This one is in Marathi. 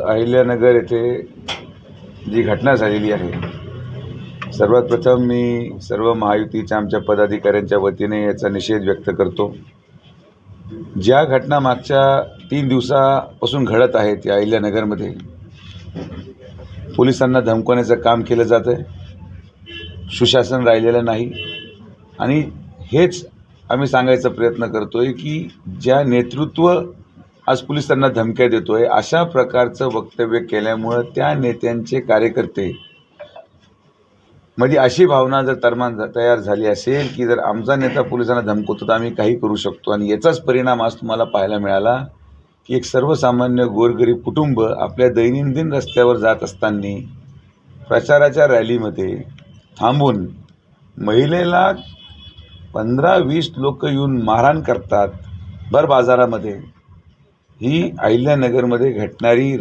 अहिल्यानगर येथे जी घटना झालेली आहे, सर्वात प्रथम मी सर्व महायुतीच्या आमच्या पदाधिकाऱ्यांच्या वतीने याचा निषेध व्यक्त करतो। ज्या घटना मागच्या 3 दिवसापासून घडत आहेत या अहिल्यानगरमध्ये पोलिसांना धमकवण्याचं काम केलं जातं आहे, सुशासन राहिलेलं नाही। आणि हेच आम्ही सांगायचा प्रयत्न करतोय की ज्या नेतृत्व आज पोलिसांना धमक्या देतोय, अशा प्रकारचं वक्तव्य केल्यामुळे त्या नेत्यांचे कार्यकर्ते मध्ये अशी भावना जर तयार झाली असेल की जर आमचा नेता पोलिसांना धमकवतो तर आम्ही काही करू शकतो, आणि याचाच परिणाम आज तुम्हाला पाहायला मिळाला की एक सर्वसामान्य गोरगरीब कुटुंब आपल्या दैनंदिन रस्त्यावर जात असताना प्रचाराच्या रॅलीमध्ये थांबून महिलेला 15-20 लोक येऊन मारहाण करतात भर बाजारामध्ये। ही अहिल्यानगरमध्ये घडणारी